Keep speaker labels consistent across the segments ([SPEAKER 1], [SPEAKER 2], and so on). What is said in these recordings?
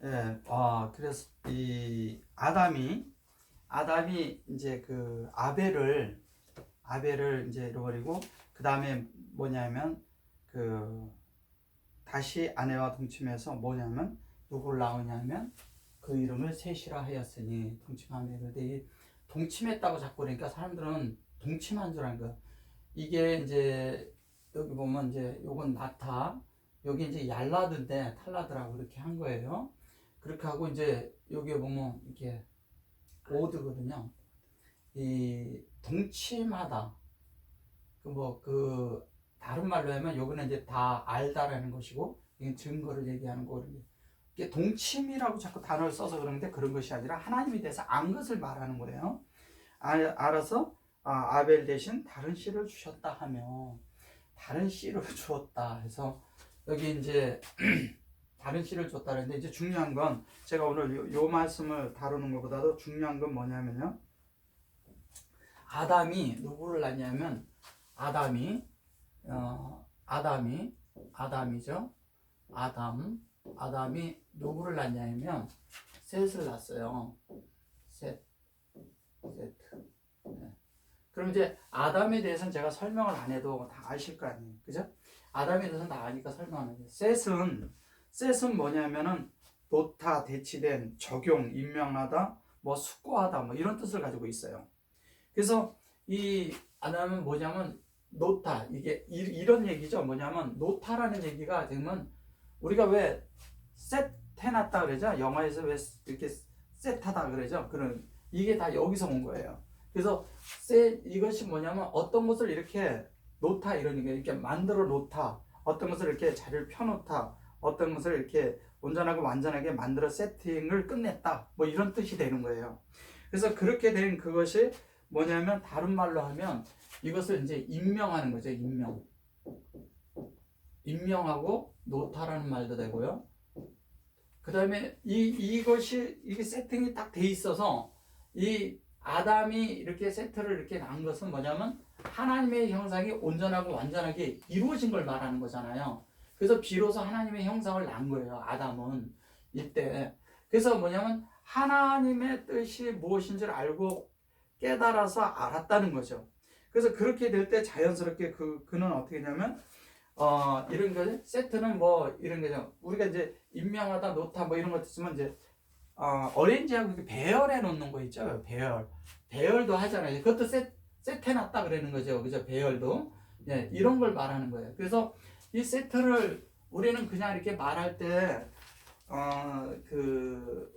[SPEAKER 1] 예, 그래서 이 아담이 이제 그 아벨을 이제 잃어버리고 그 다음에 뭐냐면 그 다시 아내와 동침해서 뭐냐면 누구를 낳으냐면 그 이름을 셋이라 하였으니 동침하며 그런데 동침했다고 자꾸 그러니까 사람들은 동침한 줄 아는 거야. 이게 이제 여기 보면 이제 요건 나타, 여기 이제 얄라드인데 탈라드라고 이렇게 한 거예요. 그렇게 하고 이제 여기 보면 이게 오드거든요. 이 동침하다. 그 다른 말로 하면 여기는 이제 다 알다라는 것이고 이게 증거를 얘기하는 거거든요. 이게 동침이라고 자꾸 단어를 써서 그러는데 그런 것이 아니라 하나님에 대해서 안 것을 말하는 거예요. 알아서 아벨 대신 다른 씨를 주셨다 하며 다른 씨를 주었다 해서 여기 이제 다른 씨를 줬다 그랬는데 이제 중요한 건 제가 오늘 요 말씀을 다루는 것보다도 중요한 건 뭐냐면요. 아담이 누구를 낳냐면 아담이죠. 아담이 누구를 낳냐면 셋을 낳았어요. 셋. 네. 그럼 이제 아담에 대해서는 제가 설명을 안 해도 다 아실 거 아니에요. 그죠? 아담에 대해서는 다 아니까 설명 안 해요. 셋은 뭐냐면은 놓다, 대치된, 적용, 임명하다, 뭐 숙고하다, 뭐 이런 뜻을 가지고 있어요. 그래서 이 아담은 뭐냐면 놓다, 이게 이런 얘기죠. 뭐냐면 놓다라는 얘기가 지금은 우리가 왜 셋 해놨다 그러죠? 영화에서 왜 이렇게 셋하다 그러죠? 그런 이게 다 여기서 온 거예요. 그래서 이것이 뭐냐면 어떤 것을 이렇게 놓다 이런 얘기, 이렇게 만들어 놓다, 어떤 것을 이렇게 자리를 펴놓다, 어떤 것을 이렇게 온전하고 완전하게 만들어 세팅을 끝냈다, 뭐 이런 뜻이 되는 거예요. 그래서 그렇게 된 그것이 뭐냐면 다른 말로 하면 이것을 이제 임명하는 거죠. 임명하고 놓다라는 말도 되고요. 그 다음에 이게 세팅이 딱 돼 있어서 이 아담이 이렇게 세트를 이렇게 난 것은 뭐냐면 하나님의 형상이 온전하고 완전하게 이루어진 걸 말하는 거잖아요. 그래서 비로소 하나님의 형상을 난 거예요. 아담은 이때. 그래서 뭐냐면 하나님의 뜻이 무엇인지를 알고 깨달아서 알았다는 거죠. 그래서 그렇게 될 때 자연스럽게 그는 어떻게 되냐면 이런 거 세트는 뭐 이런 거죠. 우리가 이제 임명하다 놓다 뭐 이런 것 있으면 이제 어렌지하고 배열해 놓는 거 있죠. 배열도 하잖아요. 그것도 세트해놨다 그러는 거죠. 그죠? 배열도. 예, 이런 걸 말하는 거예요. 그래서 이 세트를 우리는 그냥 이렇게 말할 때,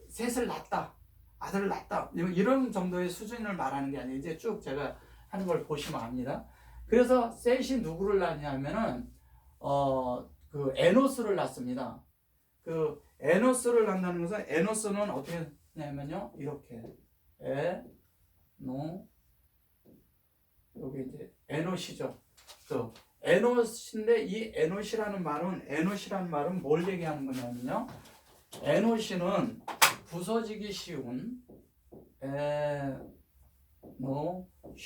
[SPEAKER 1] 셋을 낳았다. 아들을 낳았다. 이런 정도의 수준을 말하는 게 아니에요. 이제 쭉 제가 하는 걸 보시면 압니다. 그래서 셋이 누구를 낳냐면은, 그 에노스를 낳습니다. 그 에노스를 낳는다는 것은 에노스는 어떻게 되냐면요. 이렇게. 여기 이제 에노시죠. 그 에노시인데 이 에노시라는 말은 뭘 얘기하는 거냐면요. 에노시는 부서지기 쉬운 에노시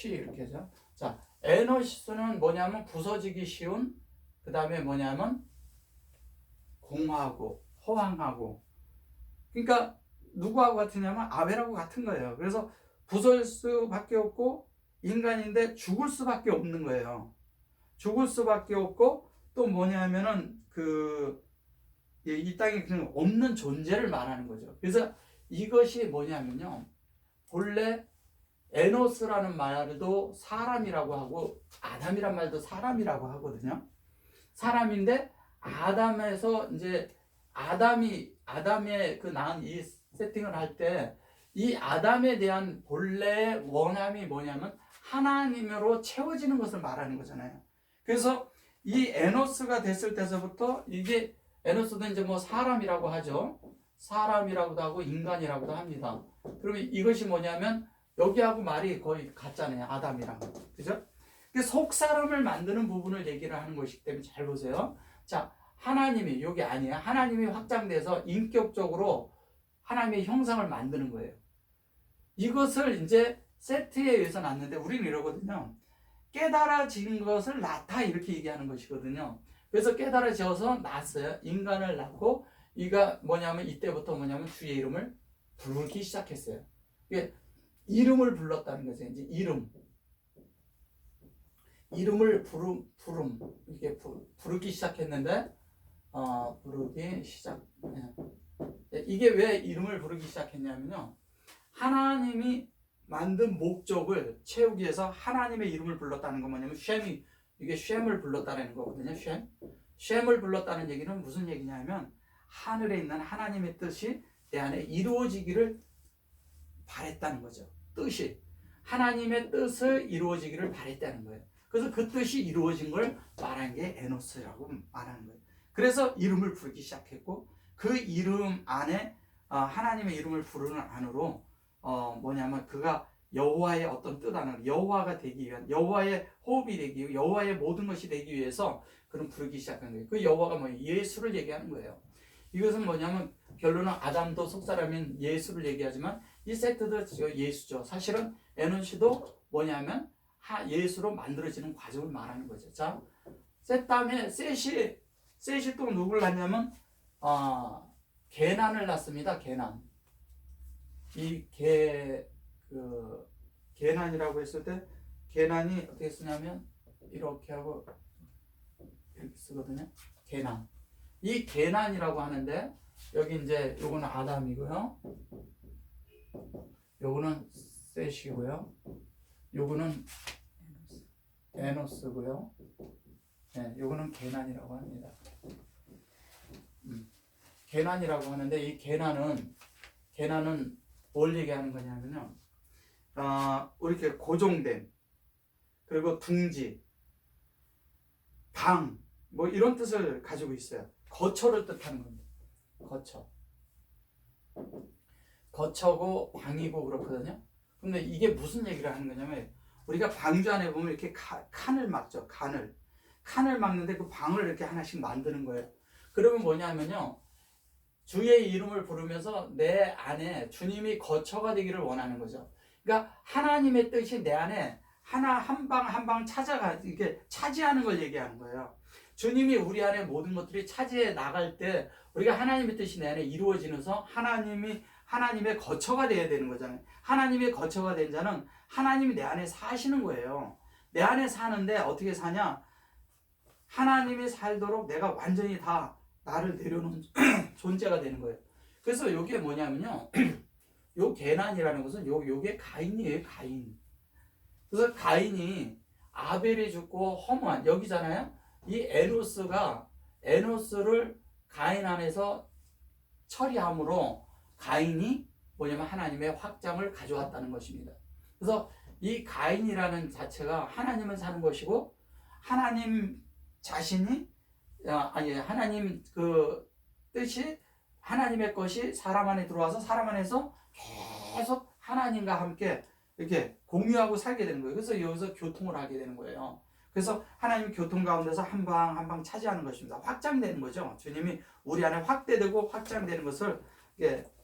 [SPEAKER 1] 이렇게 하죠. 자, 에노시는 뭐냐면 부서지기 쉬운 그 다음에 뭐냐면 공하고 허황하고 그러니까 누구하고 같으냐면 아벨하고 같은 거예요. 그래서 부서질 수밖에 없고 인간인데 죽을 수밖에 없는 거예요. 죽을 수밖에 없고 또 뭐냐면은 이 땅에 그냥 없는 존재를 말하는 거죠. 그래서 이것이 뭐냐면요. 본래 에노스라는 말도 사람이라고 하고 아담이란 말도 사람이라고 하거든요. 사람인데 아담에서 이제 아담의 그 낳은 이 세팅을 할 때 이 아담에 대한 본래의 원함이 뭐냐면 하나님으로 채워지는 것을 말하는 거잖아요. 그래서 이 에노스가 됐을 때서부터 이게 에노스도 이제 뭐 사람이라고 하죠. 사람이라고도 하고 인간이라고도 합니다. 그러면 이것이 뭐냐면 여기하고 말이 거의 같잖아요. 아담이랑. 그죠? 속 사람을 만드는 부분을 얘기를 하는 것이기 때문에 잘 보세요. 자, 하나님이 여기 아니에요. 하나님이 확장돼서 인격적으로 하나님의 형상을 만드는 거예요. 이것을 이제 세트에 의해서 낳는데 우리는 이러거든요. 깨달아진 것을 낳다 이렇게 얘기하는 것이거든요. 그래서 깨달아져서 낳았어요. 인간을 낳고 이가 뭐냐면 이때부터 뭐냐면 주의 이름을 부르기 시작했어요. 이게 이름을 불렀다는 거죠. 이제 이름을 부름 이게 부르기 시작했는데 부르기 시작. 이게 왜 이름을 부르기 시작했냐면요. 하나님이 만든 목적을 채우기 위해서 하나님의 이름을 불렀다는 건 뭐냐면 이게 쉔을 불렀다는 거거든요. 쉔을 불렀다는 얘기는 무슨 얘기냐면 하늘에 있는 하나님의 뜻이 내 안에 이루어지기를 바랬다는 거죠. 뜻이 하나님의 뜻을 이루어지기를 바랬다는 거예요. 그래서 그 뜻이 이루어진 걸 말한 게 에노스라고 말하는 거예요. 그래서 이름을 부르기 시작했고 그 이름 안에 하나님의 이름을 부르는 안으로 뭐냐면 그가 여호와의 어떤 뜻 안으로 여호와가 되기 위한 여호와의 호흡이 되기 위해 여호와의 모든 것이 되기 위해서 그런 부르기 시작한 거예요. 그 여호와가 뭐예요? 예수를 얘기하는 거예요. 이것은 뭐냐면 결론은 아담도 속사람인 예수를 얘기하지만 이 세트도 예수죠. 사실은 에노시도 뭐냐면 예수로 만들어지는 과정을 말하는 거죠. 자, 셋 다음에 셋이 또 누굴 낳냐면 게난을 낳습니다. 게난. 이 게난이라고 했을 때 게난이 어떻게 쓰냐면 이렇게 하고 이렇게 쓰거든요. 게난. 이 게난이라고 하는데 여기 이제 요거는 아담이고요. 요거는 셋이고요. 요거는 에노스고요. 네, 요거는 게난이라고 합니다. 게난이라고 하는데 이 게난은 뭘 얘기하는 거냐면요. 이렇게 고정된 그리고 둥지, 방 뭐 이런 뜻을 가지고 있어요. 거처를 뜻하는 겁니다. 거처고 방이고 그렇거든요. 근데 이게 무슨 얘기를 하는 거냐면 우리가 방주 안에 보면 이렇게 칸을 막죠. 칸을 막는데 그 방을 이렇게 하나씩 만드는 거예요. 그러면 뭐냐면요. 주의 이름을 부르면서 내 안에 주님이 거처가 되기를 원하는 거죠. 그러니까 하나님의 뜻이 내 안에 한 방 한 방 이렇게 차지하는 걸 얘기하는 거예요. 주님이 우리 안에 모든 것들이 차지해 나갈 때 우리가 하나님의 뜻이 내 안에 이루어지면서 하나님의 거처가 되어야 되는 거잖아요. 하나님의 거처가 된 자는 하나님이 내 안에 사시는 거예요. 내 안에 사는데 어떻게 사냐? 하나님이 살도록 내가 완전히 다 나를 내려놓은 존재가 되는 거예요. 그래서 이게 뭐냐면요. 요 게난이라는 것은 요게 가인이에요. 가인. 그래서 가인이 아벨이 죽고 허무한 여기잖아요. 이 에노스를 가인 안에서 처리함으로 가인이 뭐냐면 하나님의 확장을 가져왔다는 것입니다. 그래서 이 가인이라는 자체가 하나님은 사는 것이고 하나님 자신이 하나님 그 뜻이 하나님의 것이 사람 안에 들어와서 사람 안에서 계속 하나님과 함께 이렇게 공유하고 살게 되는 거예요. 그래서 여기서 교통을 하게 되는 거예요. 그래서 하나님 교통 가운데서 한 방 한 방 차지하는 것입니다. 확장되는 거죠. 주님이 우리 안에 확대되고 확장되는 것을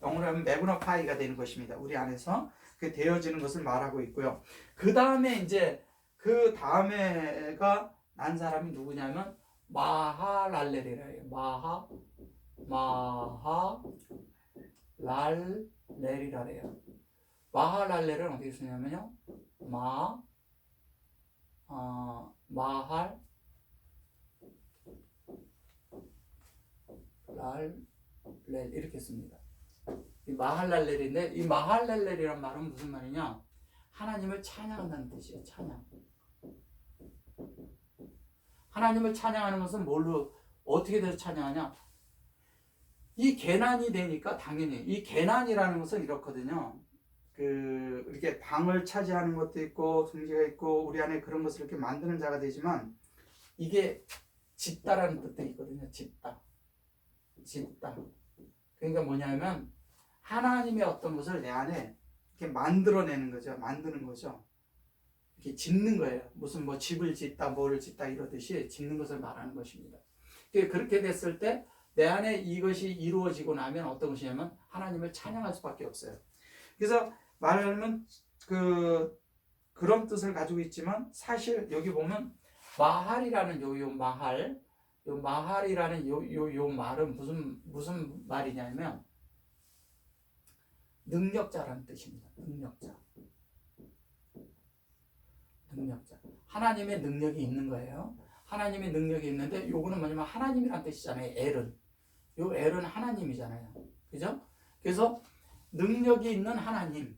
[SPEAKER 1] 영어로 하면 매그너파이가 되는 것입니다. 우리 안에서 그 되어지는 것을 말하고 있고요. 그 다음에 그 다음에가 난 사람이 누구냐면 마하랄렐이래요. 마하랄렐이라래요. 마하랄렐은 어떻게 쓰냐면요. 마할랄렐 이렇게 씁니다. 이 마할랄렐인데 이 마할랄렐이란 말은 무슨 말이냐? 하나님을 찬양한다는 뜻이에요. 찬양. 하나님을 찬양하는 것은 뭘로 어떻게 돼서 찬양하냐? 이 게난이 되니까 당연히 이 게난이라는 것은 이렇거든요. 이렇게 방을 차지하는 것도 있고 둥지가 있고 우리 안에 그런 것을 이렇게 만드는 자가 되지만 이게 짓다라는 뜻도 있거든요. 짓다. 그러니까 뭐냐면 하나님의 어떤 것을 내 안에 이렇게 만들어내는 거죠. 만드는 거죠. 이렇게 짓는 거예요. 무슨 뭐 집을 짓다, 뭐를 짓다 이러듯이 짓는 것을 말하는 것입니다. 그렇게 됐을 때 내 안에 이것이 이루어지고 나면 어떤 것이냐면 하나님을 찬양할 수밖에 없어요. 그래서 말하면 그런 뜻을 가지고 있지만 사실 여기 보면 마할이라는 요 마할 요 마할이라는 요 말은 무슨 말이냐면 능력자라는 뜻입니다. 능력자. 하나님의 능력이 있는 거예요. 하나님의 능력이 있는데 요거는 뭐냐면 하나님이란 뜻이잖아요. 엘은. 요 엘은 하나님이잖아요. 그죠? 그래서 능력이 있는 하나님.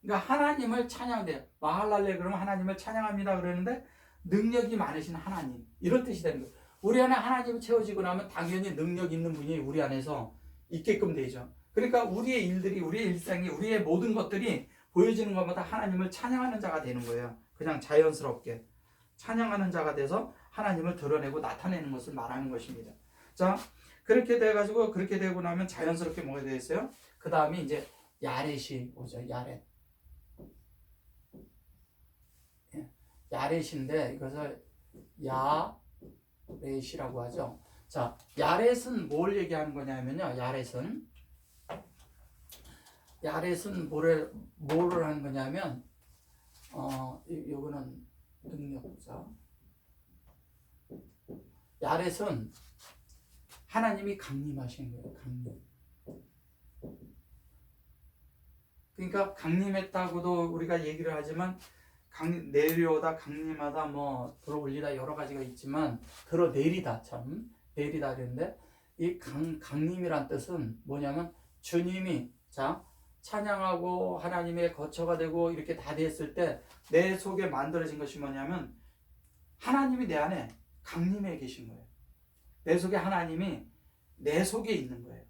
[SPEAKER 1] 그러니까 하나님을 찬양돼. 마할랄레 그러면 하나님을 찬양합니다 그러는데 능력이 많으신 하나님. 이런 뜻이 되는 거예요. 우리 안에 하나님이 채워지고 나면 당연히 능력 있는 분이 우리 안에서 있게끔 되죠. 그러니까 우리의 일들이, 우리의 일상이, 우리의 모든 것들이 보여지는 것마다 하나님을 찬양하는 자가 되는 거예요. 그냥 자연스럽게 찬양하는 자가 돼서 하나님을 드러내고 나타내는 것을 말하는 것입니다. 자, 그렇게 돼가지고 그렇게 되고 나면 자연스럽게 뭐가 되겠어요? 그 다음에 이제 야렛이 오죠. 야렛인데 이것을 야렛이라고 하죠. 자, 야렛은 뭘 얘기하는 거냐면요. 야렛은 뭐를 하는 거냐면 요거는 능력자. 야렛은 하나님이 강림하신 거예요. 강림. 그러니까 강림했다고도 우리가 얘기를 하지만 내려오다, 강림하다, 뭐 들어올리다 여러 가지가 있지만 들어내리다 내리다 그랬는데 이 강림이란 뜻은 뭐냐면 주님이 찬양하고 하나님의 거처가 되고 이렇게 다 됐을 때 내 속에 만들어진 것이 뭐냐면 하나님이 내 안에 강림해 계신 거예요. 내 속에 하나님이 내 속에 있는 거예요.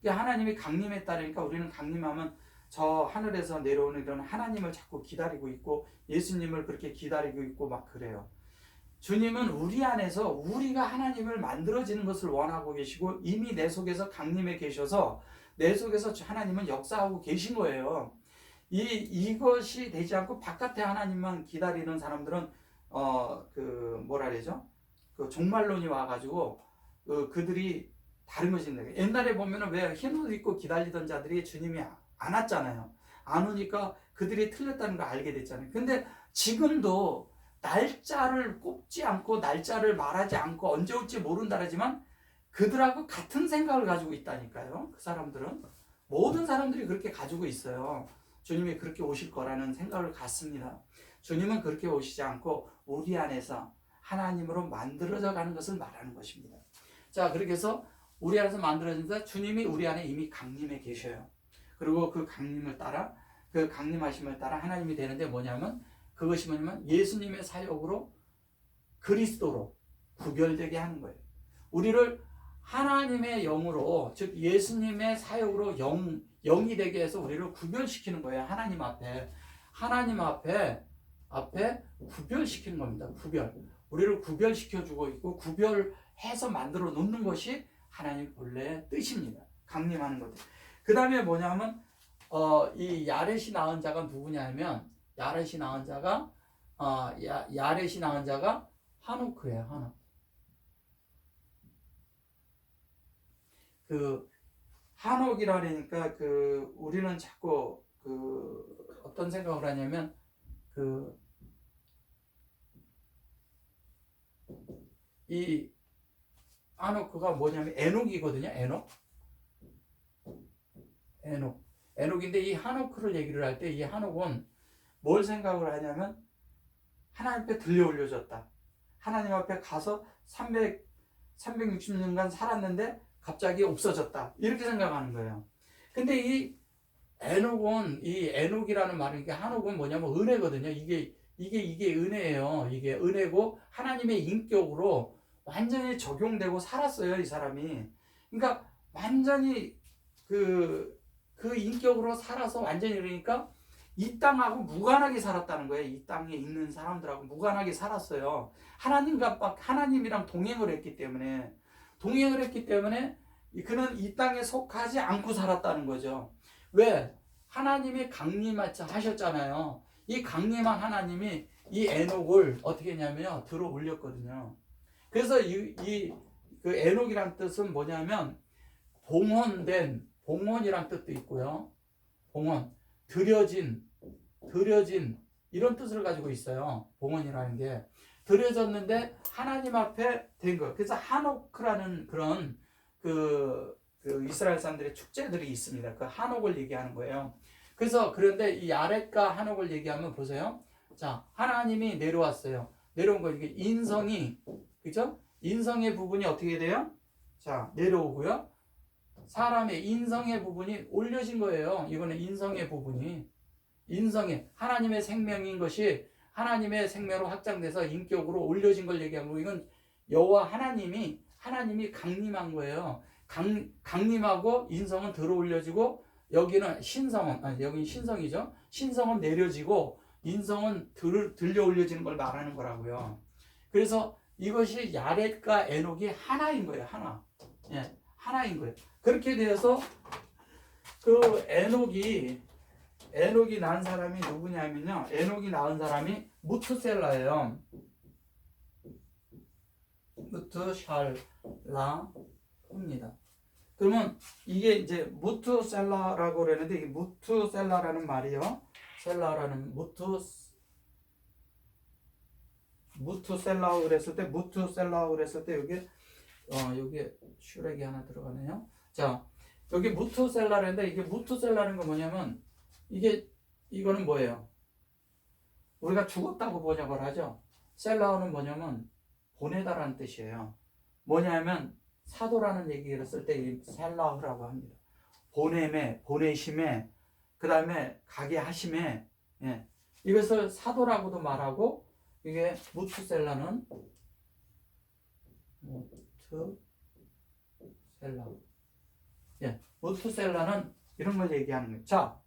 [SPEAKER 1] 그러니까 하나님이 강림했다니까 우리는 강림하면 저 하늘에서 내려오는 이런 하나님을 자꾸 기다리고 있고 예수님을 그렇게 기다리고 있고 막 그래요. 주님은 우리 안에서 우리가 하나님을 만들어지는 것을 원하고 계시고 이미 내 속에서 강림해 계셔서 내 속에서 하나님은 역사하고 계신 거예요. 이것이 되지 않고 바깥에 하나님만 기다리는 사람들은 뭐라 그러죠? 그 종말론이 와가지고 그들이 다른 것인데 옛날에 보면은 왜 흰 옷 입고 기다리던 자들이 주님이 안 왔잖아요. 안 오니까 그들이 틀렸다는 걸 알게 됐잖아요. 근데 지금도 날짜를 꼽지 않고 날짜를 말하지 않고 언제 올지 모른다 하지만 그들하고 같은 생각을 가지고 있다니까요. 그 사람들은 모든 사람들이 그렇게 가지고 있어요. 주님이 그렇게 오실 거라는 생각을 갖습니다. 주님은 그렇게 오시지 않고 우리 안에서 하나님으로 만들어져 가는 것을 말하는 것입니다. 자, 그렇게 해서 우리 안에서 만들어진다. 주님이 우리 안에 이미 강림해 계셔요. 그리고 그 강림을 따라 그 강림하심을 따라 하나님이 되는데 뭐냐면 그것이 뭐냐면 예수님의 사역으로 그리스도로 구별되게 하는 거예요. 우리를 하나님의 영으로 즉 예수님의 사역으로 영이 되게 해서 우리를 구별시키는 거예요. 하나님 앞에 구별시키는 겁니다. 우리를 구별시켜주고 있고 구별해서 만들어 놓는 것이 하나님 본래의 뜻입니다. 강림하는 것. 그 다음에 뭐냐면 이 야렛이 낳은 자가 누구냐면 야렛이 낳은 자가 하노크예요. 그 한옥이라니까 우리는 자꾸 어떤 생각을 하냐면 이 하노크가 뭐냐면 에녹이거든요. 에녹인데 이 하노크를 얘기를 할 때 이 하녹은 뭘 생각을 하냐면 하나님 앞에 들려 올려졌다. 하나님 앞에 가서 360년간 살았는데 갑자기 없어졌다. 이렇게 생각하는 거예요. 근데 이 에녹이라는 말은 이게 한옥은 뭐냐면 은혜거든요. 이게 은혜예요. 이게 은혜고 하나님의 인격으로 완전히 적용되고 살았어요, 이 사람이. 그러니까 완전히 그 인격으로 살아서 완전히 그러니까 이 땅하고 무관하게 살았다는 거예요. 이 땅에 있는 사람들하고 무관하게 살았어요. 하나님이랑 동행을 했기 때문에 그는 이 땅에 속하지 않고 살았다는 거죠. 왜? 하나님이 강림하셨잖아요. 이 강림한 하나님이 이 에녹을 어떻게 했냐면요, 들어 올렸거든요. 그래서 그 에녹이란 뜻은 뭐냐면 봉헌이란 뜻도 있고요. 드려진 이런 뜻을 가지고 있어요. 봉헌이라는 게. 드려졌는데 하나님 앞에 된 거예요. 그래서 하노크라는 그런 그 이스라엘 사람들의 축제들이 있습니다. 그 한옥을 얘기하는 거예요. 그래서 그런데 이 야렛과 한옥을 얘기하면 보세요. 자, 하나님이 내려왔어요. 내려온 거 이게 인성이, 그죠? 인성의 부분이 어떻게 돼요? 자, 내려오고요. 사람의 인성의 부분이 올려진 거예요. 이거는 인성의 부분이. 인성의 하나님의 생명인 것이 하나님의 생명으로 확장돼서 인격으로 올려진 걸 얘기하고, 이건 여호와 하나님이 강림한 거예요. 강림하고 인성은 들어 올려지고, 여기는 신성은, 여기는 신성이죠. 신성은 내려지고 인성은 들려 올려지는 걸 말하는 거라고요. 그래서 이것이 야렛과 에녹이 하나인 거예요. 하나. 예, 하나인 거예요. 그렇게 되어서 그 에녹이 낳은 사람이 누구냐면요. 에녹이 낳은 사람이 무투셀라예요. 무투샬라입니다. 그러면 이게 이제 무투셀라라고 그러는데, 이게 무투셀라라는 말이요. 셀라라는 무투셀라고 그랬을 때, 여기 여기 슈렉이 하나 들어가네요. 자, 여기 무투셀라인데, 이게 무투셀라는 건 뭐냐면, 이거는 뭐예요? 우리가 죽었다고 번역을 하죠. 셀라오는 뭐냐면 보내다라는 뜻이에요. 뭐냐면 사도라는 얘기를 쓸 때 이 셀라오라고 합니다. 보냄에, 보내심에, 그 다음에 가게 하심에, 예. 이것을 사도라고도 말하고, 이게 무투셀라는 예, 무투셀라는 이런 걸 얘기하는 거예요. 자,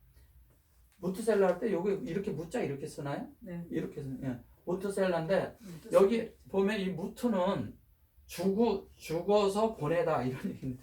[SPEAKER 1] 무투셀라 할 때 여기 이렇게 무자 이렇게 쓰나요?
[SPEAKER 2] 네.
[SPEAKER 1] 이렇게 쓰나요? 예. 무투셀라인데 여기 보면 이 무투는 죽어서 보내다 이런 얘기인데,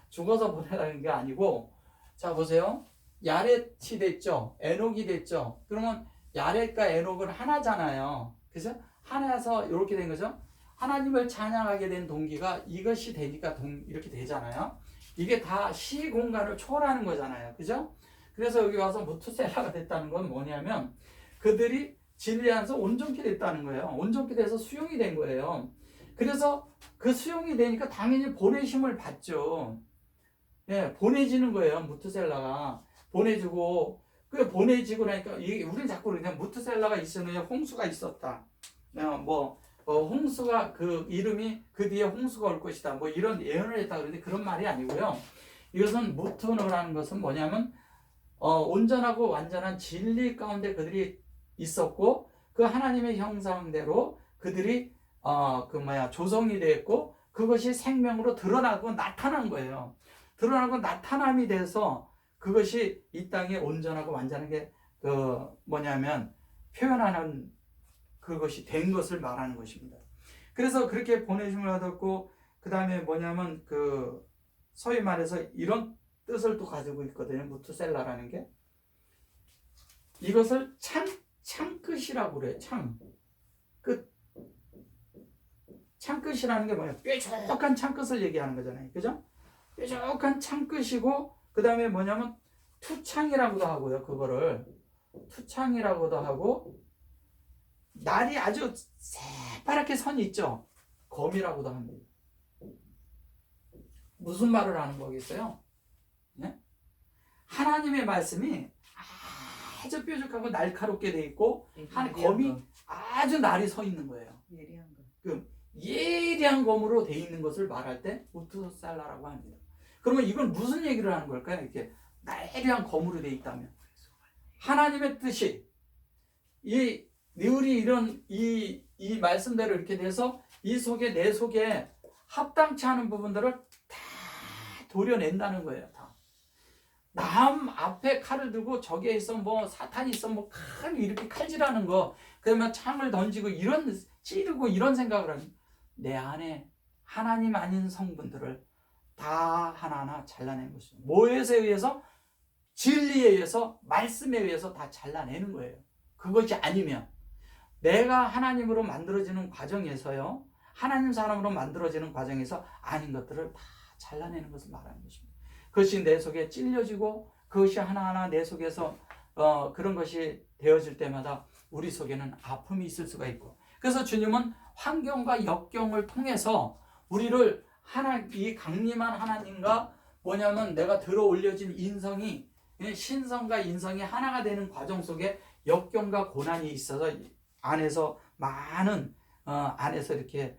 [SPEAKER 1] 죽어서 보내다는 게 아니고, 자 보세요. 야렛이 됐죠. 에녹이 됐죠. 그러면 야렛과 에녹은 하나잖아요. 그래서 하나여서 이렇게 된 거죠. 하나님을 찬양하게 된 동기가 이것이 되니까 이렇게 되잖아요. 이게 다 시공간을 초월하는 거잖아요. 그죠? 그래서 여기 와서 무투셀라가 됐다는 건 뭐냐면, 그들이 진리 안에서 온전케 됐다는 거예요. 온전케 돼서 수용이 된 거예요. 그래서 그 수용이 되니까 당연히 보내심을 받죠. 예, 보내지는 거예요. 무투셀라가 보내주고, 그 보내지고 나니까 우리는 자꾸 그냥 무투셀라가 있으면 홍수가 있었다. 홍수가 그 이름이 그 뒤에 홍수가 올 것이다. 뭐 이런 예언을 했다 그러는데, 그런 말이 아니고요. 이것은 무투노라는 것은 뭐냐면 온전하고 완전한 진리 가운데 그들이 있었고, 그 하나님의 형상대로 그들이 조성이 되었고, 그것이 생명으로 드러나고 나타난 거예요. 드러나고 나타남이 돼서 그것이 이 땅에 온전하고 완전하게 표현하는 그것이 된 것을 말하는 것입니다. 그래서 그렇게 보내심을 받았고, 그 다음에 소위 말해서 이런 뜻을 또 가지고 있거든요. 무투셀라라는 게. 이것을 창끝이라고 그래요. 창끝. 창끝이라는 게 뭐예요? 뾰족한 창끝을 얘기하는 거잖아요. 그죠? 뾰족한 창끝이고, 그 다음에 뭐냐면 투창이라고도 하고요. 그거를 투창이라고도 하고, 날이 아주 새파랗게 선이 있죠. 검이라고도 합니다. 무슨 말을 하는 거겠어요? 네? 하나님의 말씀이 아주 뾰족하고 날카롭게 돼 있고, 한 검이 아주 날이 서 있는 거예요.
[SPEAKER 2] 예리한 거.
[SPEAKER 1] 그 예리한 검으로 돼 있는 것을 말할 때 무투살라라고 합니다. 그러면 이건 무슨 얘기를 하는 걸까요? 이렇게 예리한 검으로 돼 있다면 하나님의 뜻이 우리 이런 이 말씀대로 이렇게 돼서 이 속에 내 속에 합당치 않은 부분들을 다 도려낸다는 거예요. 다. 남 앞에 칼을 들고 저기에 있어 사탄이 있어 칼 이렇게 칼질하는 거, 그러면 창을 던지고 찌르고 이런 생각을 하는, 내 안에 하나님 아닌 성분들을 다 하나하나 잘라내는 것입니다. 뭐에 의해서? 진리에 의해서, 말씀에 의해서 다 잘라내는 거예요. 그것이 아니면 내가 하나님으로 만들어지는 과정에서요, 하나님 사람으로 만들어지는 과정에서 아닌 것들을 다 잘라내는 것을 말하는 것입니다. 그것이 내 속에 찔려지고, 그것이 하나하나 내 속에서 그런 것이 되어질 때마다 우리 속에는 아픔이 있을 수가 있고, 그래서 주님은 환경과 역경을 통해서 우리를 이 강림한 하나님과 뭐냐면 내가 들어 올려진 인성이 신성과 인성이 하나가 되는 과정 속에 역경과 고난이 있어서 안에서 많은 안에서 이렇게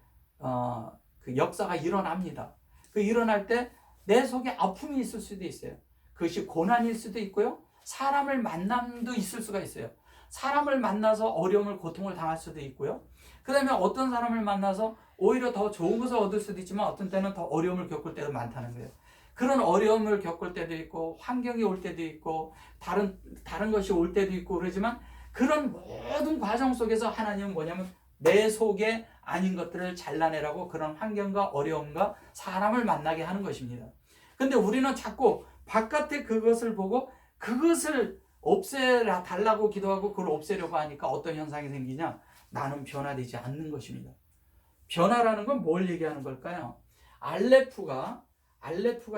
[SPEAKER 1] 그 역사가 일어납니다. 그 일어날 때 내 속에 아픔이 있을 수도 있어요. 그것이 고난일 수도 있고요. 사람을 만남도 있을 수가 있어요. 사람을 만나서 어려움을 고통을 당할 수도 있고요. 그 다음에 어떤 사람을 만나서 오히려 더 좋은 것을 얻을 수도 있지만 어떤 때는 더 어려움을 겪을 때도 많다는 거예요. 그런 어려움을 겪을 때도 있고 환경이 올 때도 있고 다른 것이 올 때도 있고 그러지만 그런 모든 과정 속에서 하나님은 뭐냐면 내 속에 아닌 것들을 잘라내라고 그런 환경과 어려움과 사람을 만나게 하는 것입니다. 근데 우리는 자꾸 바깥에 그것을 보고 그것을 없애라 달라고 기도하고 그걸 없애려고 하니까 어떤 현상이 생기냐? 나는 변화되지 않는 것입니다. 변화라는 건 뭘 얘기하는 걸까요? 알레프가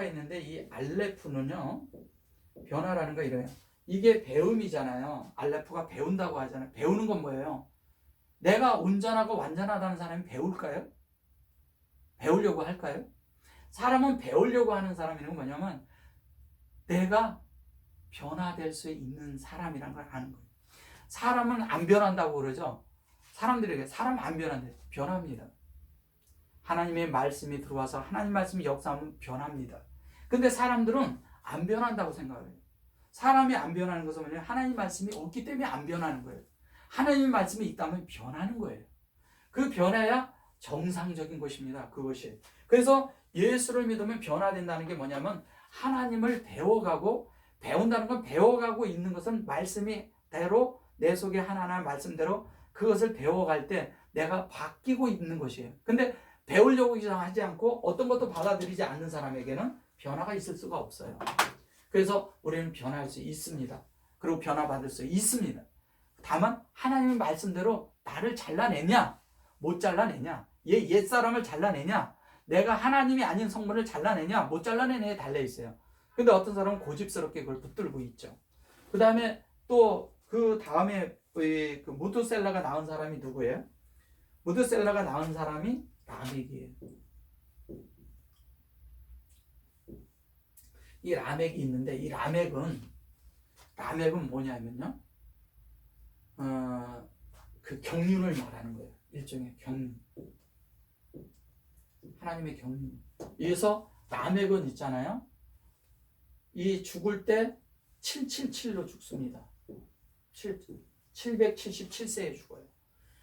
[SPEAKER 1] 있는데 이 알레프는요, 변화라는 거 이래요. 이게 배움이잖아요. 알레프가 배운다고 하잖아요. 배우는 건 뭐예요? 내가 온전하고 완전하다는 사람이 배울까요? 배우려고 할까요? 사람은 배우려고 하는 사람이란 건 뭐냐면 내가 변화될 수 있는 사람이란 걸 아는 거예요. 사람은 안 변한다고 그러죠. 사람들에게 사람 안 변한대. 변합니다. 하나님의 말씀이 들어와서 하나님 말씀이 역사하면 변합니다. 근데 사람들은 안 변한다고 생각해요. 사람이 안 변하는 것은 뭐냐면 하나님 말씀이 없기 때문에 안 변하는 거예요. 하나님 말씀이 있다면 변하는 거예요. 그 변화야 정상적인 것입니다. 그것이. 그래서 예수를 믿으면 변화된다는 게 뭐냐면 하나님을 배워가고, 배운다는 건 배워가고 있는 것은 말씀이 대로 내 속에 하나하나 말씀대로 그것을 배워갈 때 내가 바뀌고 있는 것이에요. 근데 배우려고 하지 않고 어떤 것도 받아들이지 않는 사람에게는 변화가 있을 수가 없어요. 그래서 우리는 변할 수 있습니다. 그리고 변화받을 수 있습니다. 다만 하나님의 말씀대로 나를 잘라내냐 못 잘라내냐, 옛사람을 잘라내냐, 내가 하나님이 아닌 성분을 잘라내냐 못 잘라내냐에 달려있어요. 근데 어떤 사람은 고집스럽게 그걸 붙들고 있죠. 그 다음에 또 그 다음에 그 무드셀라가 낳은 사람이 누구예요? 무드셀라가 낳은 사람이 라멕이에요. 이 라멕이 있는데 이 라멕은 뭐냐면요, 그 경륜을 말하는 거예요. 일종의 경륜, 하나님의 경륜. 그래서 라멕은 있잖아요, 이 죽을 때 777로 죽습니다. 777세에 죽어요.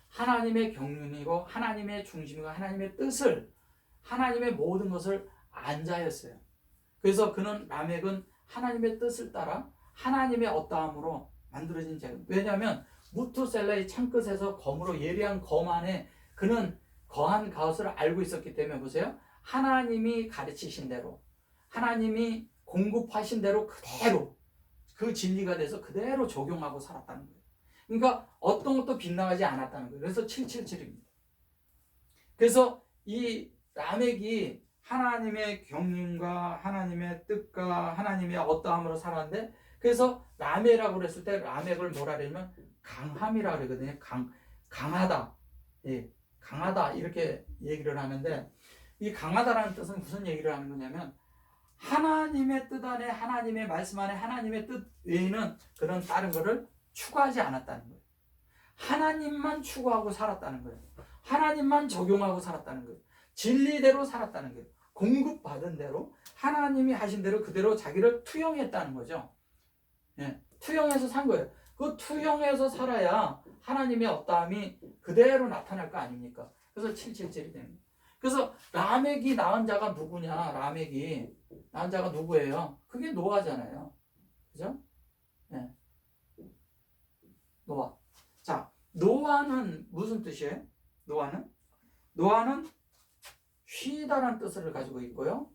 [SPEAKER 1] 하나님의 경륜이고 하나님의 중심이고 하나님의 뜻을, 하나님의 모든 것을 안 자였어요. 그래서 그는 라멕은 하나님의 뜻을 따라 하나님의 어떠함으로 만들어진 자예요. 왜냐하면 무투셀라의 창끝에서 검으로 예리한 검 안에 그는 거한 것을 알고 있었기 때문에, 보세요, 하나님이 가르치신 대로, 하나님이 공급하신 대로 그대로 그 진리가 돼서 그대로 적용하고 살았다는 거예요. 그러니까 어떤 것도 빗나가지 않았다는 거예요. 그래서 777입니다. 그래서 이 라멕이 하나님의 경륜과 하나님의 뜻과 하나님의 어떠함으로 살았는데, 그래서 라멕이라고 그랬을 때 라멕을 뭐라 그러냐면 강함이라 그러거든요. 강하다. 예, 강하다 이렇게 얘기를 하는데, 이 강하다라는 뜻은 무슨 얘기를 하는 거냐면 하나님의 뜻 안에, 하나님의 말씀 안에 하나님의 뜻 외에는 그런 다른 거를 추구하지 않았다는 거예요. 하나님만 추구하고 살았다는 거예요. 하나님만 적용하고 살았다는 거예요. 진리대로 살았다는 거예요. 공급받은 대로 하나님이 하신 대로 그대로 자기를 투영했다는 거죠. 예, 투영해서 산 거예요. 그 투영해서 살아야 하나님의 어떠함이 그대로 나타날 거 아닙니까? 그래서 777이 되는 거예요. 그래서 라멕이 낳은 자가 누구냐? 라멕이 낳은 자가 누구예요? 그게 노아잖아요. 그죠? 네. 노아. 자, 노아는 무슨 뜻이에요? 노아는 쉬다라는 뜻을 가지고 있고요,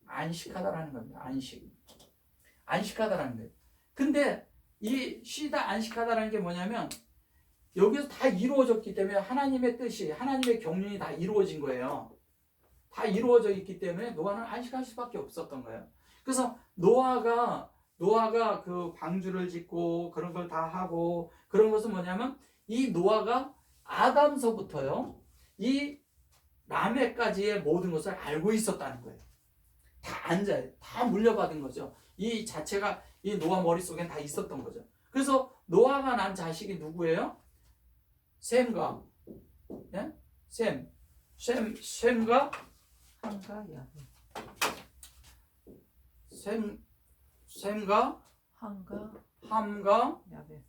[SPEAKER 1] 안식하다라는 겁니다. 안식하다라는 거예요. 근데 이 쉬다, 안식하다라는 게 뭐냐면 여기서 다 이루어졌기 때문에 하나님의 뜻이, 하나님의 경륜이 다 이루어진 거예요. 다 이루어져 있기 때문에 노아는 안식할 수밖에 없었던 거예요. 그래서 노아가 그 방주를 짓고 그런 걸 다 하고, 그런 것은 뭐냐면 이 노아가 아담서부터요, 이 라멕까지의 모든 것을 알고 있었다는 거예요. 다 앉아요. 다 물려받은 거죠. 이 자체가 이 노아 머릿속엔 다 있었던 거죠. 그래서 노아가 난 자식이 누구예요? 셈과, 예? 셈과
[SPEAKER 2] 함과 야벳.
[SPEAKER 1] 셈과 함과
[SPEAKER 2] 야벳.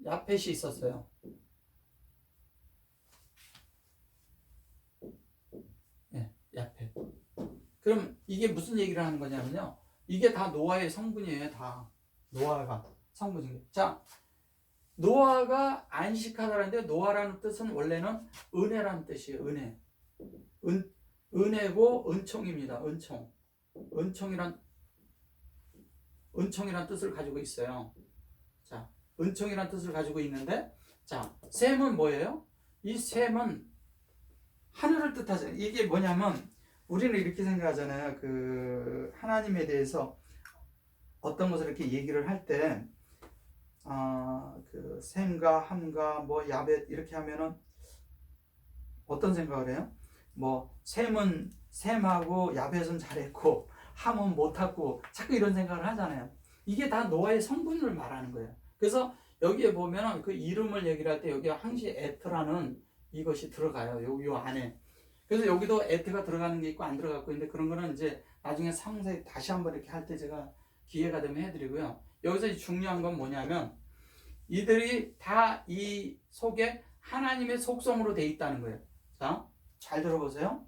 [SPEAKER 1] 야펫이 있었어요. 예, 야펫. 그럼 이게 무슨 얘기를 하는 거냐면요, 이게 다 노아의 성분이에요. 다 노아가 성분인 거예요. 자, 노아가 안식하다라는데, 노아라는 뜻은 원래는 은혜라는 뜻이에요. 은혜. 은혜고 은총입니다. 은총이란 뜻을 가지고 있어요. 자, 은총이란 뜻을 가지고 있는데, 자, 셈은 뭐예요? 이 셈은 하늘을 뜻하잖아요. 이게 뭐냐면, 우리는 이렇게 생각하잖아요. 그 하나님에 대해서 어떤 것을 이렇게 얘기를 할 때, 그 셈과 함과 뭐 야벳 이렇게 하면은 어떤 생각을 해요? 뭐 셈은 셈하고 야벳은 잘했고 함은 못하고, 자꾸 이런 생각을 하잖아요. 이게 다 노아의 성분을 말하는 거예요. 그래서 여기에 보면은 그 이름을 얘기를 할 때 여기 항시 에트라는 이것이 들어가요. 요 안에. 그래서 여기도 에트가 들어가는 게 있고 안 들어가고 있는데, 그런 거는 이제 나중에 상세히 다시 한번 이렇게 할 때 제가 기회가 되면 해드리고요. 여기서 중요한 건 뭐냐면, 이들이 다 이 속에 하나님의 속성으로 돼 있다는 거예요. 자, 잘 들어보세요.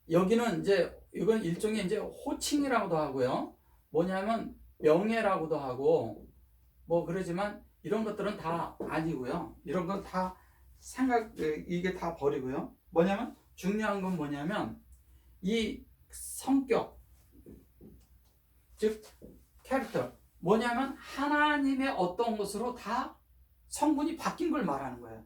[SPEAKER 1] 여기는 이제 이건 일종의 이제 호칭이라고도 하고요. 뭐냐면 명예라고도 하고 뭐 그러지만, 이런 것들은 다 아니고요. 이런 건 다 이게 다 버리고요. 뭐냐면 중요한 건 뭐냐면 이 성격, 즉 캐릭터, 뭐냐면 하나님의 어떤 것으로 다 성분이 바뀐 걸 말하는 거예요.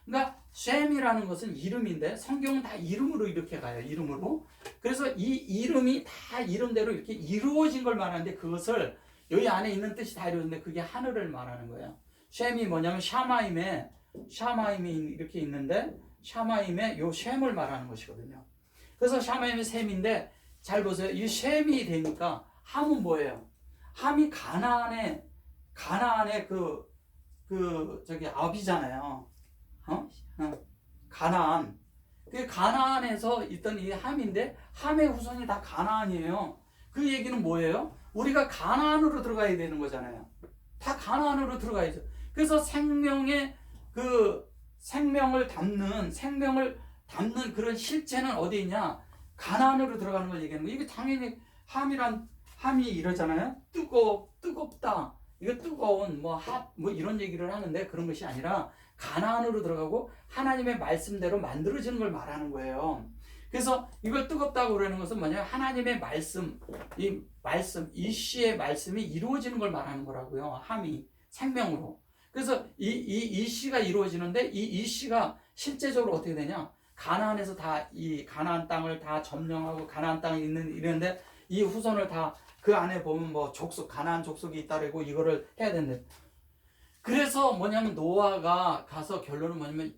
[SPEAKER 1] 그러니까 셈이라는 것은 이름인데, 성경은 다 이름으로 이렇게 가요. 이름으로. 그래서 이 이름이 다 이름대로 이렇게 이루어진 걸 말하는데, 그것을 여기 안에 있는 뜻이 다 이루어졌는데 그게 하늘을 말하는 거예요. 셈이 뭐냐면 샤마임이 이렇게 있는데, 샤마임의 요 셈을 말하는 것이거든요. 그래서 샤마임의 셈인데, 잘 보세요. 이 셈이 되니까 함은 뭐예요? 함이 가나안의 저기 아비잖아요. 가나안. 그 가나안에서 있던 이 함인데, 함의 후손이 다 가나안이에요. 그 얘기는 뭐예요? 우리가 가나안으로 들어가야 되는 거잖아요. 다 가나안으로 들어가야죠. 그래서 생명을 담는 그런 실체는 어디 있냐? 가나안으로 들어가는 걸 얘기하는 거예요. 이게 당연히 함이 이러잖아요. 뜨겁다. 이거 뜨거운 뭐 이런 얘기를 하는데, 그런 것이 아니라 가나안으로 들어가고 하나님의 말씀대로 만들어지는 걸 말하는 거예요. 그래서 이걸 뜨겁다고 그러는 것은 뭐냐면, 하나님의 말씀, 이시의 말씀이 이루어지는 걸 말하는 거라고요. 함이 생명으로. 그래서 이 시가 이루어지는데, 이 시가 실제적으로 어떻게 되냐? 가나안에서 다 이 가나안 땅을 다 점령하고 가나안 땅에 이랬는데, 이 후손을 다 그 안에 보면 뭐 가나안 족속이 있다고 이거를 해야 된대. 그래서 뭐냐면 노아가 가서 결론은 뭐냐면,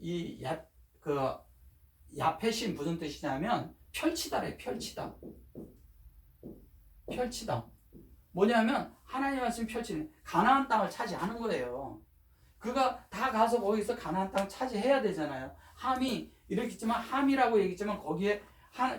[SPEAKER 1] 야펫이 무슨 뜻이냐면 펼치다래. 펼치다. 뭐냐면 하나님 말씀이 펼치는, 가나안 땅을 차지하는 거예요. 그가 다 가서 거기서 가나안 땅 차지해야 되잖아요. 함이 이렇게 있지만, 함이라고 얘기했지만 거기에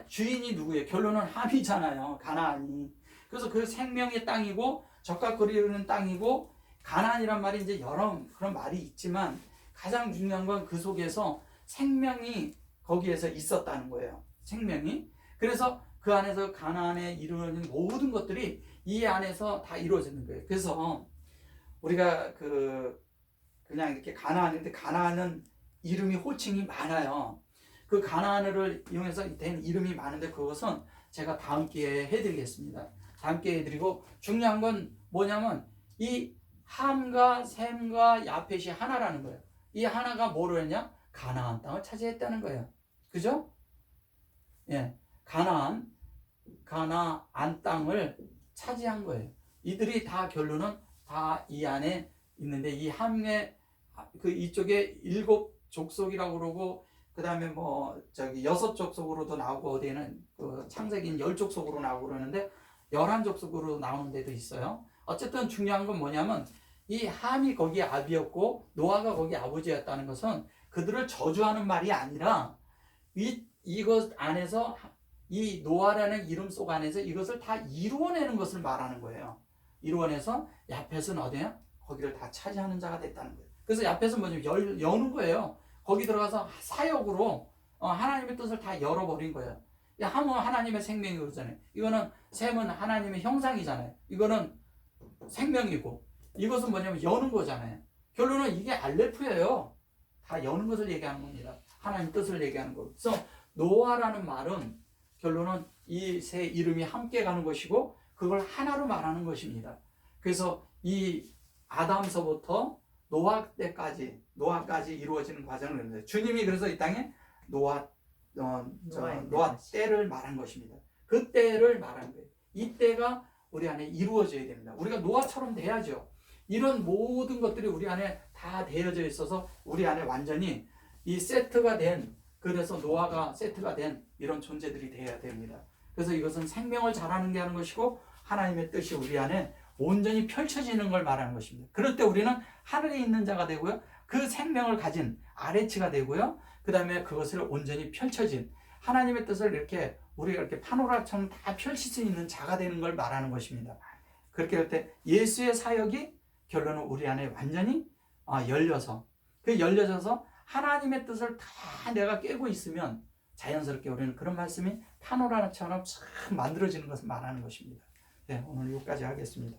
[SPEAKER 1] 주인이 누구예요? 결론은 함이잖아요. 가나안이. 그래서 그 생명의 땅이고 적각거리는 땅이고, 가나안이란 말이 이제 여러 그런 말이 있지만, 가장 중요한 건 그 속에서 생명이 거기에서 있었다는 거예요. 생명이. 그래서 그 안에서 가나안에 이루어진 모든 것들이 이 안에서 다 이루어지는 거예요. 그래서 우리가 그냥 이렇게 가나안인데, 가나안은 이름이 호칭이 많아요. 그 가나안을 이용해서 된 이름이 많은데, 그것은 제가 다음 기회에 해드리겠습니다. 다음 기회에 해드리고, 중요한 건 뭐냐면 이 함과 셈과 야펫이 하나라는 거예요. 이 하나가 뭐로 했냐? 가나안 땅을 차지했다는 거예요. 그죠? 예, 가나안 땅을 차지한 거예요. 이들이 다 결론은 다 이 안에 있는데, 이 함의 그 이쪽에 7족속이라고 그러고 그다음에 뭐 저기 6족속으로도 나오고 어디에는 그 창세기는 10족속으로 나오고 그러는데 11족속으로 나오는 데도 있어요. 어쨌든 중요한 건 뭐냐면 이 함이 거기 아비였고 노아가 거기 아버지였다는 것은 그들을 저주하는 말이 아니라 이것 안에서 이 노아라는 이름 속 안에서 이것을 다 이루어내는 것을 말하는 거예요. 이루어내서 야펫은 어디야? 거기를 다 차지하는 자가 됐다는 거예요. 그래서 야펫은 뭐냐면 여는 거예요. 거기 들어가서 사역으로 하나님의 뜻을 다 열어버린 거예요. 함은 하나님의 생명이 그러잖아요. 이거는 셈은 하나님의 형상이잖아요. 이거는 생명이고 이것은 뭐냐면 여는 거잖아요. 결론은 이게 알레프예요. 다 여는 것을 얘기하는 겁니다. 하나님 뜻을 얘기하는 거. 그래서 노아라는 말은 결론은 이 세 이름이 함께 가는 것이고 그걸 하나로 말하는 것입니다. 그래서 이 아담서부터 노아까지 이루어지는 과정을 했는데 주님이 그래서 이 땅에 노아 때를 말한 것입니다. 그 때를 말한 거예요. 이 때가 우리 안에 이루어져야 됩니다. 우리가 노아처럼 돼야죠. 이런 모든 것들이 우리 안에 다 되어져 있어서 우리 안에 완전히 이 세트가 된, 그래서 노아가 세트가 된 이런 존재들이 되어야 됩니다. 그래서 이것은 생명을 자라는 게 하는 것이고 하나님의 뜻이 우리 안에 온전히 펼쳐지는 걸 말하는 것입니다. 그럴 때 우리는 하늘에 있는 자가 되고요. 그 생명을 가진 아레치가 되고요. 그 다음에 그것을 온전히 펼쳐진 하나님의 뜻을 이렇게 우리가 이렇게 파노라처럼 다 펼칠 수 있는 자가 되는 걸 말하는 것입니다. 그렇게 할 때 예수의 사역이 결론은 우리 안에 완전히 열려서 열려져서 하나님의 뜻을 다 내가 깨고 있으면 자연스럽게 우리는 그런 말씀이 파노라마처럼 참 만들어지는 것을 말하는 것입니다. 네, 오늘 여기까지 하겠습니다.